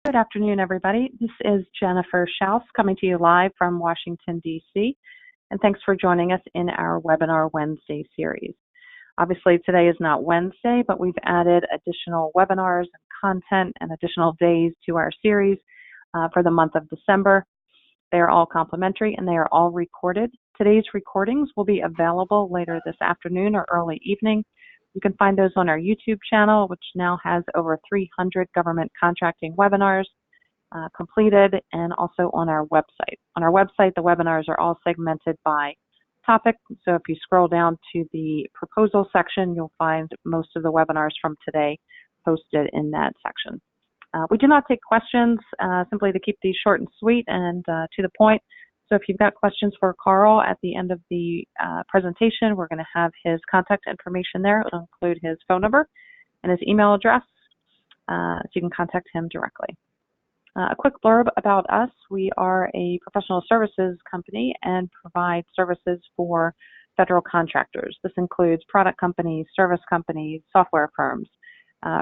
Good afternoon, everybody. This is Jennifer Schaus coming to you live from Washington, D.C., and thanks for joining us in our Webinar Wednesday series. Obviously, today is not Wednesday, but we've added additional webinars and content and additional days to our series for the month of December. They are all complimentary and they are all recorded. Today's recordings will be available later this afternoon or early evening. You can find those on our YouTube channel, which now has over 300 government contracting webinars completed, and also on our website. On our website, the webinars are all segmented by topic. So if you scroll down to the proposal section, you'll find most of the webinars from today posted in that section. We do not take questions, simply to keep these short and sweet and to the point. So if you've got questions for Carl at the end of the presentation, we're going to have his contact information there. It'll include his phone number and his email address, so you can contact him directly. A quick blurb about us. We are a professional services company and provide services for federal contractors. This includes product companies, service companies, software firms.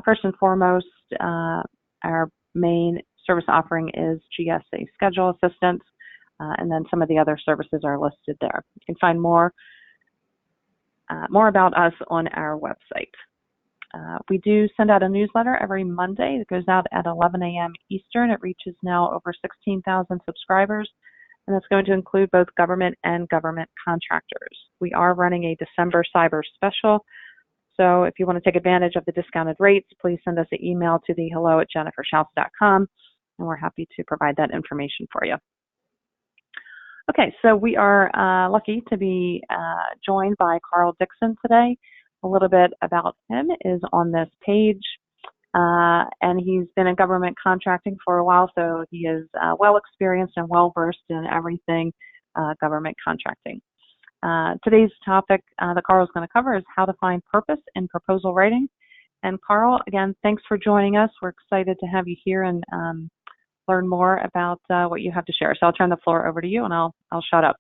First and foremost, our main service offering is GSA schedule assistance. And then some of the other services are listed there. You can find more about us on our website. We do send out a newsletter every Monday. It goes out at 11 a.m. Eastern. It reaches now over 16,000 subscribers, and it's going to include both government and government contractors. We are running a December cyber special, so if you want to take advantage of the discounted rates, please send us an email to the hello@jenniferschaus.com, and we're happy to provide that information for you. Okay, so we are lucky to be joined by Carl Dixon today. A little bit about him is on this page, and he's been in government contracting for a while, so he is well experienced and well versed in everything government contracting. Today's topic that Carl is going to cover is how to find purpose in proposal writing. And Carl, again, thanks for joining us. We're excited to have you here and learn more about what you have to share. So I'll turn the floor over to you and I'll shut up.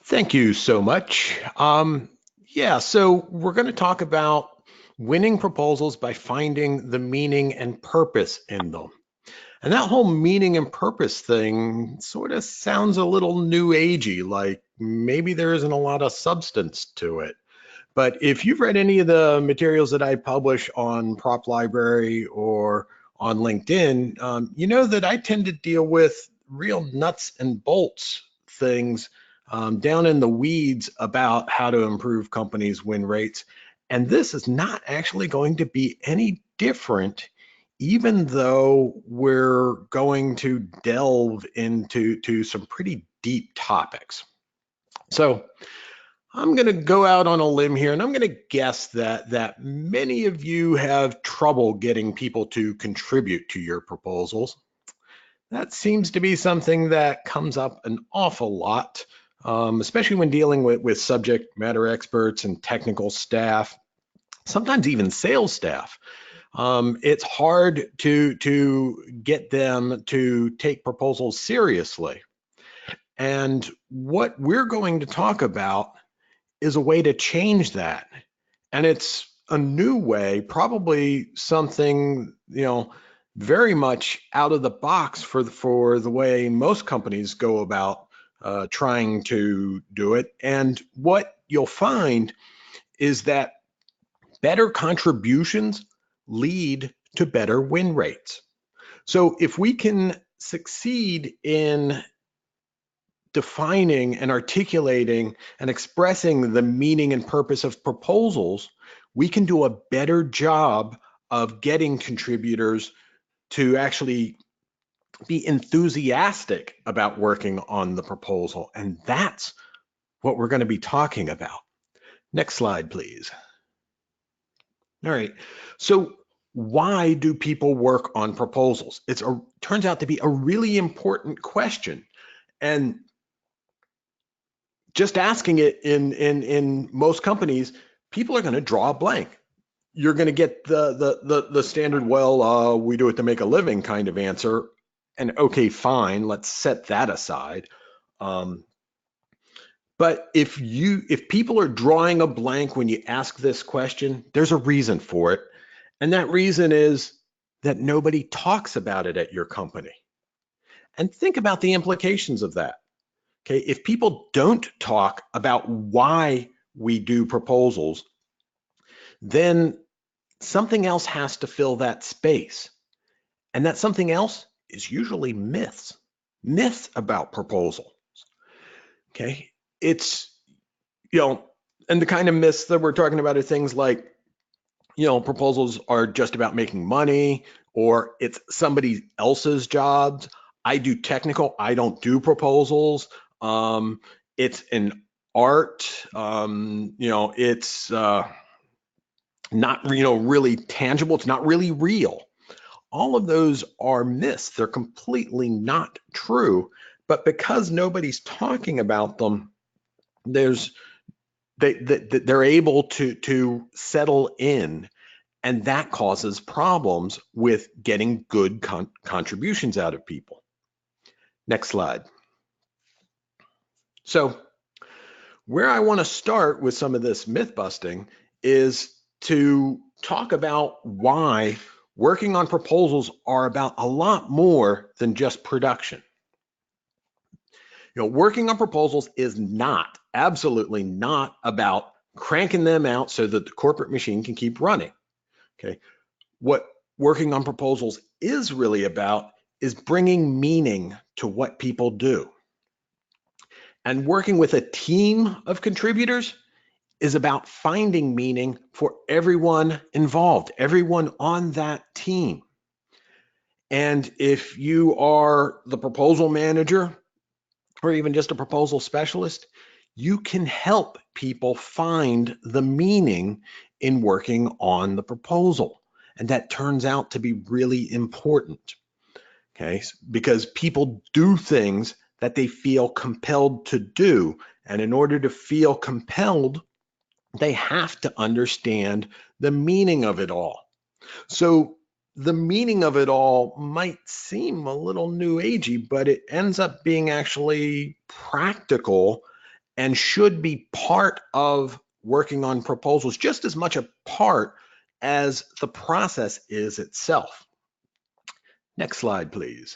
Thank you so much. So we're going to talk about winning proposals by finding the meaning and purpose in them. And that whole meaning and purpose thing sort of sounds a little new agey, like maybe there isn't a lot of substance to it. But if you've read any of the materials that I publish on Prop Library or on LinkedIn, you know that I tend to deal with real nuts and bolts things down in the weeds about how to improve companies' win rates. And this is not actually going to be any different, even though we're going to delve into some pretty deep topics. So I'm going to go out on a limb here, and I'm going to guess that many of you have trouble getting people to contribute to your proposals. That seems to be something that comes up an awful lot, especially when dealing with subject matter experts and technical staff, sometimes even sales staff. It's hard to get them to take proposals seriously. And what we're going to talk about is a way to change that. And it's a new way, probably something, very much out of the box for the way most companies go about trying to do it. And what you'll find is that better contributions lead to better win rates. So if we can succeed in defining and articulating and expressing the meaning and purpose of proposals, we can do a better job of getting contributors to actually be enthusiastic about working on the proposal. And that's what we're going to be talking about. Next slide, please. All right. So why do people work on proposals? It turns out to be a really important question. And just asking it in most companies, people are going to draw a blank. You're going to get the standard, well, we do it to make a living kind of answer. And okay, fine, let's set that aside. But if people are drawing a blank when you ask this question, there's a reason for it. And that reason is that nobody talks about it at your company. And think about the implications of that. Okay, if people don't talk about why we do proposals, then something else has to fill that space. And that something else is usually myths about proposals. Okay, it's, and the kind of myths that we're talking about are things like, proposals are just about making money, or it's somebody else's jobs. I do technical, I don't do proposals. It's an art, it's not, really tangible. It's not really real. All of those are myths. They're completely not true. But because nobody's talking about them, they're able to settle in, and that causes problems with getting good contributions out of people. Next slide. So where I want to start with some of this myth busting is to talk about why working on proposals are about a lot more than just production. Working on proposals is not, absolutely not, about cranking them out so that the corporate machine can keep running. Okay, what working on proposals is really about is bringing meaning to what people do. And working with a team of contributors is about finding meaning for everyone involved, everyone on that team. And if you are the proposal manager or even just a proposal specialist, you can help people find the meaning in working on the proposal. And that turns out to be really important, okay? Because people do things that they feel compelled to do. And in order to feel compelled, they have to understand the meaning of it all. So the meaning of it all might seem a little new agey, but it ends up being actually practical and should be part of working on proposals, just as much a part as the process is itself. Next slide, please.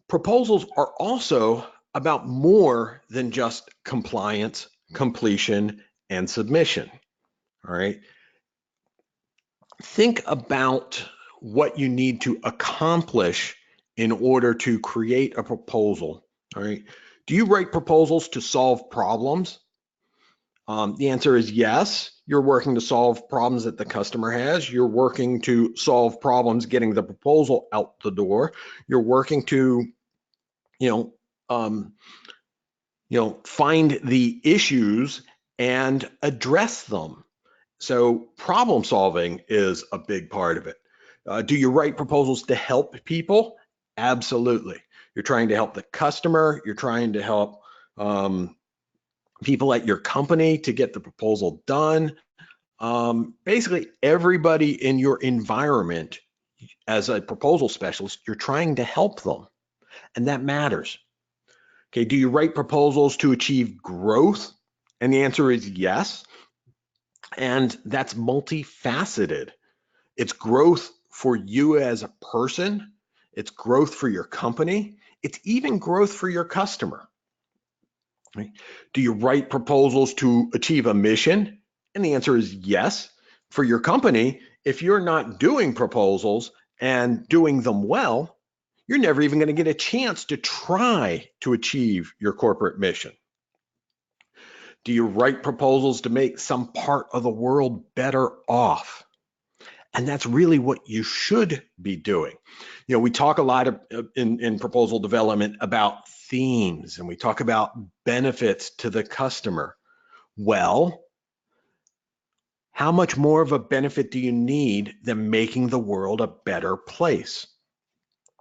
Proposals are also about more than just compliance, completion, and submission. All right. Think about what you need to accomplish in order to create a proposal. All right. Do you write proposals to solve problems? The answer is yes. You're working to solve problems that the customer has. You're working to solve problems getting the proposal out the door. You're working to, find the issues and address them. So problem solving is a big part of it. Do you write proposals to help people? Absolutely. You're trying to help the customer. You're trying to help people at your company to get the proposal done. Basically, everybody in your environment, as a proposal specialist, you're trying to help them, and that matters. Okay, do you write proposals to achieve growth? And the answer is yes. And that's multifaceted. It's growth for you as a person. It's growth for your company. It's even growth for your customer. Right? Do you write proposals to achieve a mission? And the answer is yes. For your company, if you're not doing proposals and doing them well, you're never even going to get a chance to try to achieve your corporate mission. Do you write proposals to make some part of the world better off? And that's really what you should be doing. We talk a lot in proposal development about themes, and we talk about benefits to the customer. Well, how much more of a benefit do you need than making the world a better place?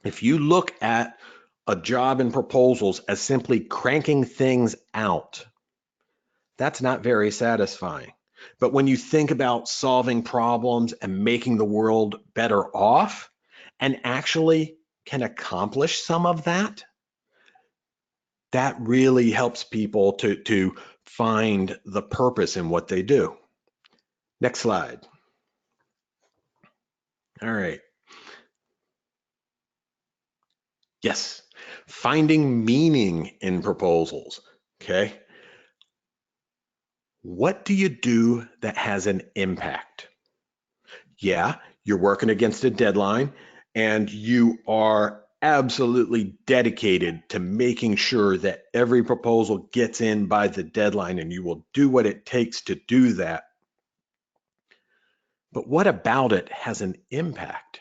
If you look at a job in proposals as simply cranking things out, that's not very satisfying. But when you think about solving problems and making the world better off, and actually can accomplish some of that, that really helps people to find the purpose in what they do. Next slide. All right. Yes, finding meaning in proposals. Okay. What do you do that has an impact? Yeah, you're working against a deadline and you are absolutely dedicated to making sure that every proposal gets in by the deadline, and you will do what it takes to do that. But what about it has an impact?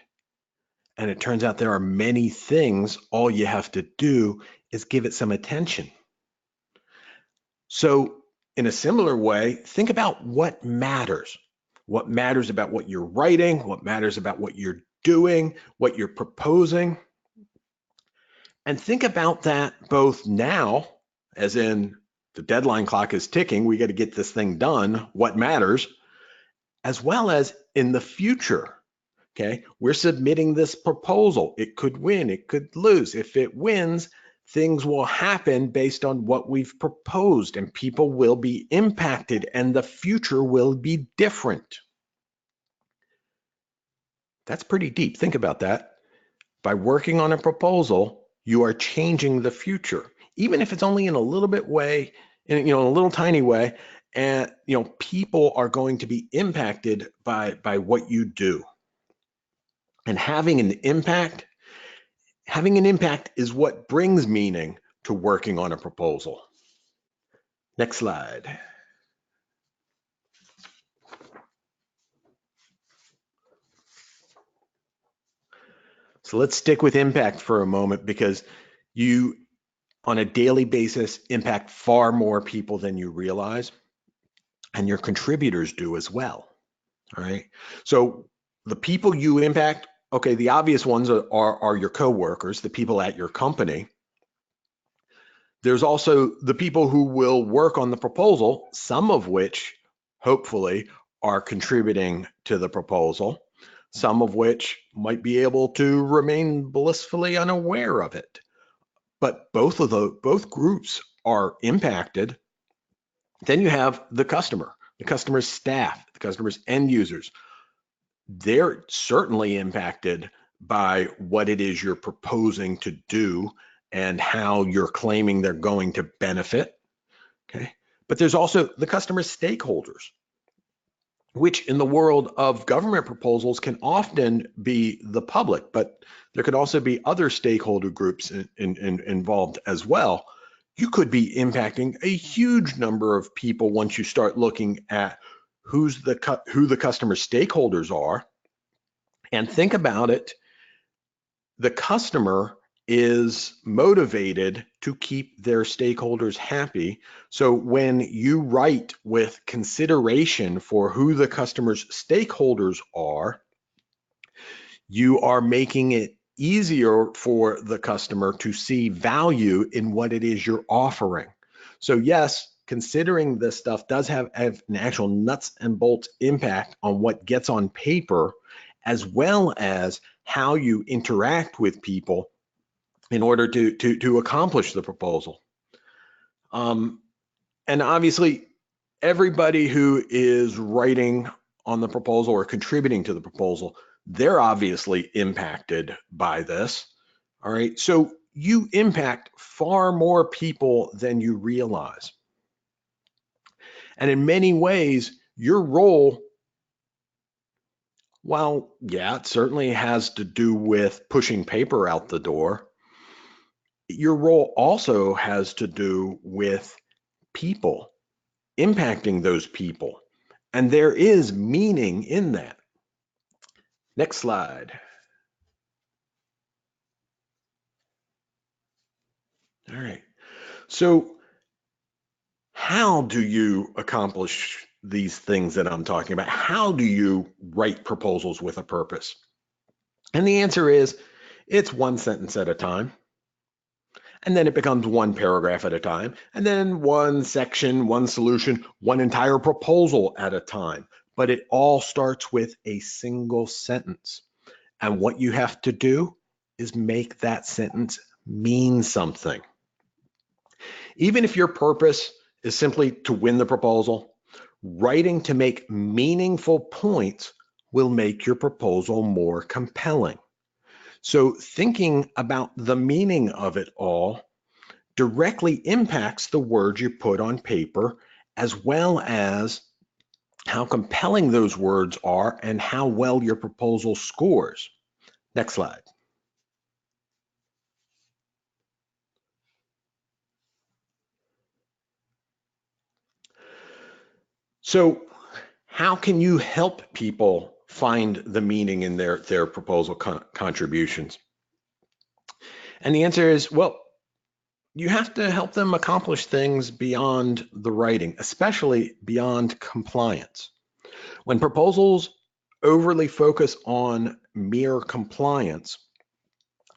And it turns out there are many things. All you have to do is give it some attention. So in a similar way, think about what matters. What matters about what you're writing, what matters about what you're doing, what you're proposing. And think about that both now, as in the deadline clock is ticking, we got to get this thing done, what matters, as well as in the future. Okay, we're submitting this proposal. It could win, it could lose. If it wins, things will happen based on what we've proposed, and people will be impacted, and the future will be different. That's pretty deep. Think about that. By working on a proposal, you are changing the future, even if it's only in a little bit way, in a little tiny way, and people are going to be impacted by what you do. And having an impact is what brings meaning to working on a proposal. Next slide. So let's stick with impact for a moment, because you, on a daily basis, impact far more people than you realize, and your contributors do as well. All right. So the people you impact, okay, the obvious ones are your coworkers, the people at your company. There's also the people who will work on the proposal, some of which hopefully are contributing to the proposal, some of which might be able to remain blissfully unaware of it. But both groups are impacted. Then you have the customer's staff, the customer's end users. They're certainly impacted by what it is you're proposing to do and how you're claiming they're going to benefit. Okay. But there's also the customer stakeholders, which in the world of government proposals can often be the public, but there could also be other stakeholder groups involved as well. You could be impacting a huge number of people once you start looking at who the customer stakeholders are. And think about it, the customer is motivated to keep their stakeholders happy. So when you write with consideration for who the customer's stakeholders are, you are making it easier for the customer to see value in what it is you're offering. So yes, considering this stuff does have an actual nuts and bolts impact on what gets on paper, as well as how you interact with people in order to accomplish the proposal. And obviously, everybody who is writing on the proposal or contributing to the proposal, they're obviously impacted by this. All right, so you impact far more people than you realize. And in many ways, your role, while yeah, it certainly has to do with pushing paper out the door, your role also has to do with people, impacting those people. And there is meaning in that. Next slide. All right. So how do you accomplish these things that I'm talking about? How do you write proposals with a purpose? And the answer is, it's one sentence at a time. And then it becomes one paragraph at a time, and then one section, one solution, one entire proposal at a time. But it all starts with a single sentence. And what you have to do is make that sentence mean something. Even if your purpose is simply to win the proposal, writing to make meaningful points will make your proposal more compelling. So thinking about the meaning of it all directly impacts the words you put on paper, as well as how compelling those words are and how well your proposal scores. Next slide. So how can you help people find the meaning in their proposal contributions? And the answer is, well, you have to help them accomplish things beyond the writing, especially beyond compliance. When proposals overly focus on mere compliance,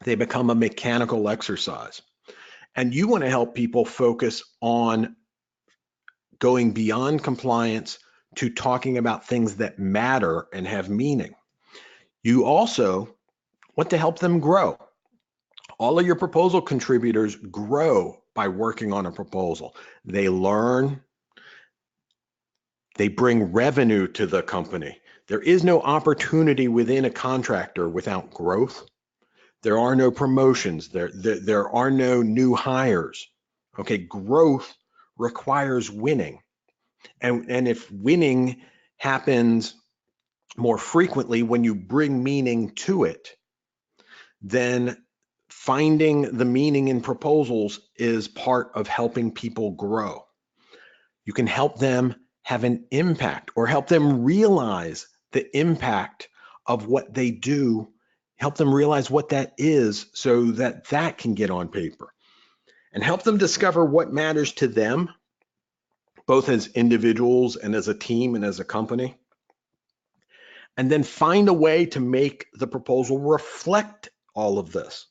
they become a mechanical exercise. And you want to help people focus on going beyond compliance to talking about things that matter and have meaning. You also want to help them grow. All of your proposal contributors grow by working on a proposal. They learn, they bring revenue to the company. There is no opportunity within a contractor without growth. There are no promotions. There are no new hires. Okay, growth requires winning. And if winning happens more frequently when you bring meaning to it, then finding the meaning in proposals is part of helping people grow. You can help them have an impact or help them realize the impact of what they do, help them realize what that is so that that can get on paper, and help them discover what matters to them, both as individuals and as a team and as a company. And then find a way to make the proposal reflect all of this.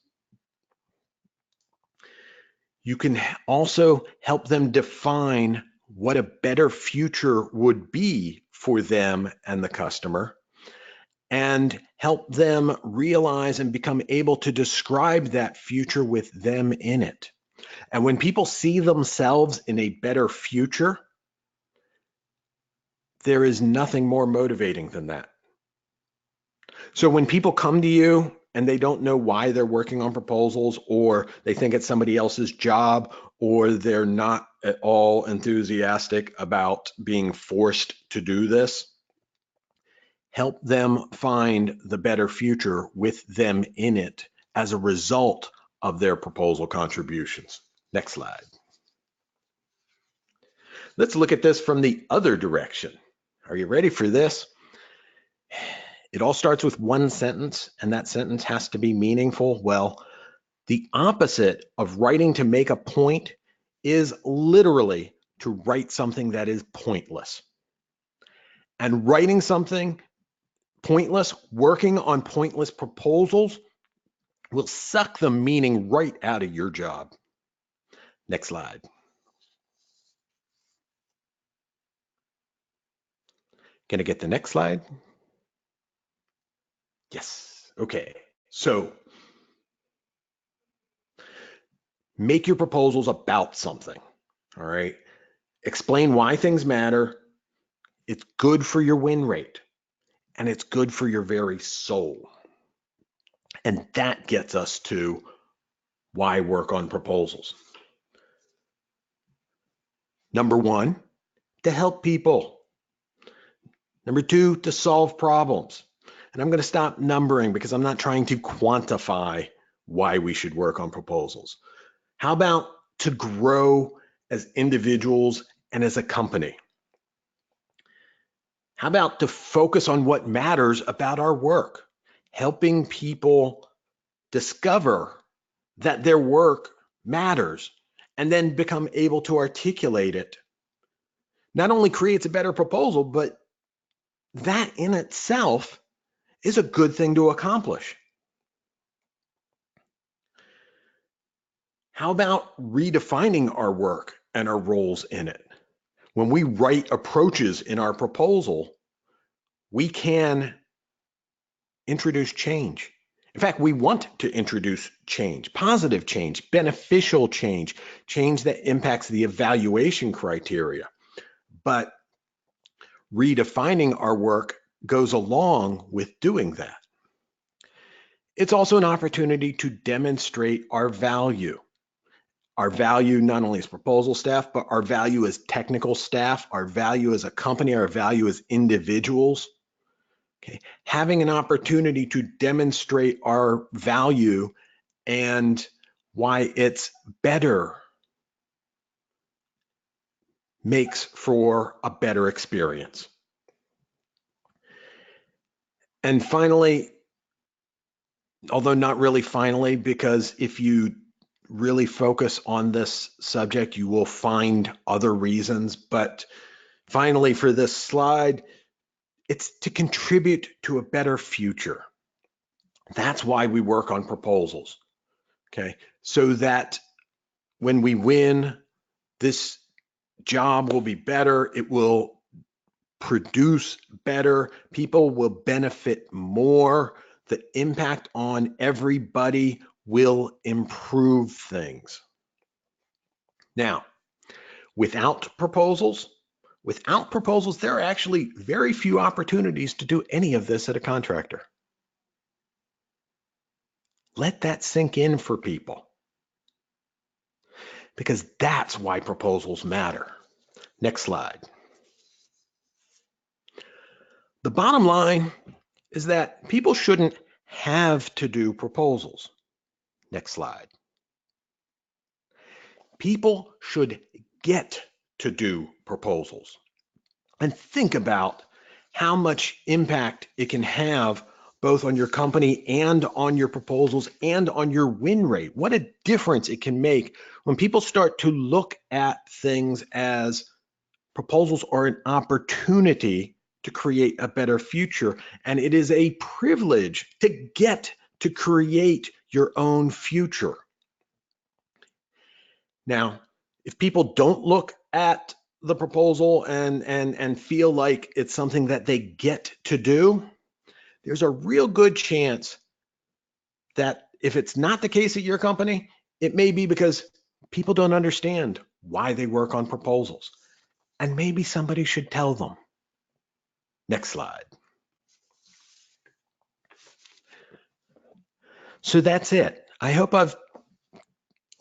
You can also help them define what a better future would be for them and the customer, and help them realize and become able to describe that future with them in it. And when people see themselves in a better future, there is nothing more motivating than that. So when people come to you and they don't know why they're working on proposals, or they think it's somebody else's job, or they're not at all enthusiastic about being forced to do this, help them find the better future with them in it as a result of their proposal contributions. Next slide. Let's look at this from the other direction. Are you ready for this? It all starts with one sentence, and that sentence has to be meaningful. Well, the opposite of writing to make a point is literally to write something that is pointless. And writing something pointless, working on pointless proposals, will suck the meaning right out of your job. Next slide. Can I get the next slide? Yes. Okay. So make your proposals about something. All right. Explain why things matter. It's good for your win rate, and it's good for your very soul. And that gets us to why work on proposals. Number one, to help people. Number two, to solve problems. And I'm going to stop numbering because I'm not trying to quantify why we should work on proposals. How about to grow as individuals and as a company? How about to focus on what matters about our work, helping people discover that their work matters and then become able to articulate it? Not only creates a better proposal, but that in itself is a good thing to accomplish. How about redefining our work and our roles in it? When we write approaches in our proposal, we can introduce change. In fact, we want to introduce change, positive change, beneficial change, change that impacts the evaluation criteria. But redefining our work goes along with doing that. It's also an opportunity to demonstrate our value. Our value not only as proposal staff, but our value as technical staff, our value as a company, our value as individuals. Okay. Having an opportunity to demonstrate our value and why it's better makes for a better experience. And finally, although not really finally, because if you really focus on this subject, you will find other reasons. But finally, for this slide, it's to contribute to a better future. That's why we work on proposals, okay? So that when we win, this job will be better, it will produce better, people will benefit more, the impact on everybody will improve things. Now, without proposals, there are actually very few opportunities to do any of this at a contractor. Let that sink in for people, because that's why proposals matter. Next slide. The bottom line is that people shouldn't have to do proposals. Next slide. People should get to do proposals. And think about how much impact it can have both on your company and on your proposals and on your win rate. What a difference it can make when people start to look at things as proposals are an opportunity to create a better future. And it is a privilege to get to create your own future. Now, if people don't look at the proposal and feel like it's something that they get to do, there's a real good chance that if it's not the case at your company, it may be because people don't understand why they work on proposals. And maybe somebody should tell them. Next slide. So that's it. I hope I've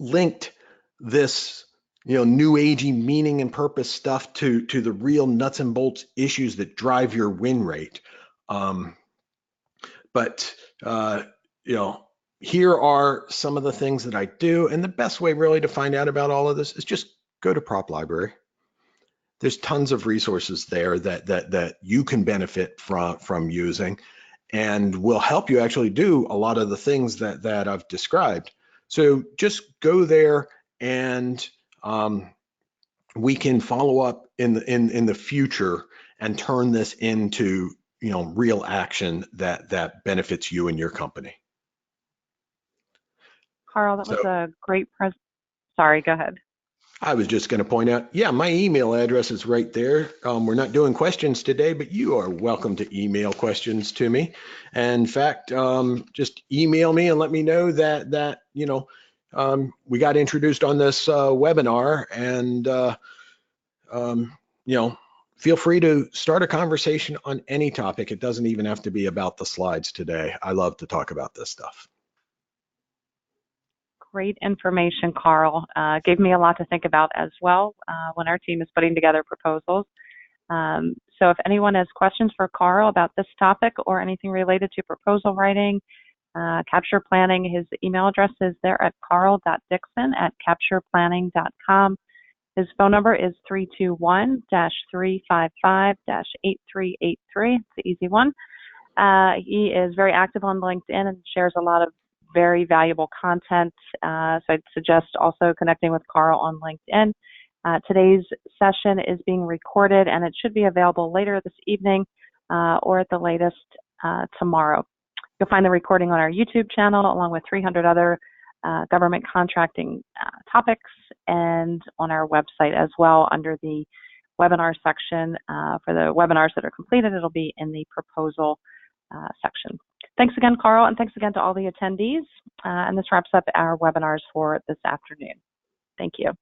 linked this new agey meaning and purpose stuff to the real nuts and bolts issues that drive your win rate. But here are some of the things that I do, and the best way really to find out about all of this is just go to Prop Library. There's tons of resources there that you can benefit from using, and will help you actually do a lot of the things that I've described. So just go there, and we can follow up in the future and turn this into real action that benefits you and your company. Carl, that was a great Sorry, go ahead. I was just going to point out, yeah, my email address is right there. We're not doing questions today, but you are welcome to email questions to me. And in fact, just email me and let me know that we got introduced on this webinar, and feel free to start a conversation on any topic. It doesn't even have to be about the slides today. I love to talk about this stuff. Great information, Carl. Gave me a lot to think about as well when our team is putting together proposals. So if anyone has questions for Carl about this topic or anything related to proposal writing, capture planning, his email address is there at carl.dixon@captureplanning.com. His phone number is 321-355-8383. It's the easy one. He is very active on LinkedIn and shares a lot of very valuable content. So I'd suggest also connecting with Carl on LinkedIn. Today's session is being recorded, and it should be available later this evening or at the latest tomorrow. You'll find the recording on our YouTube channel along with 300 other government contracting topics, and on our website as well under the webinar section. For the webinars that are completed, it'll be in the proposal section. Thanks again, Carl, and thanks again to all the attendees. And this wraps up our webinars for this afternoon. Thank you.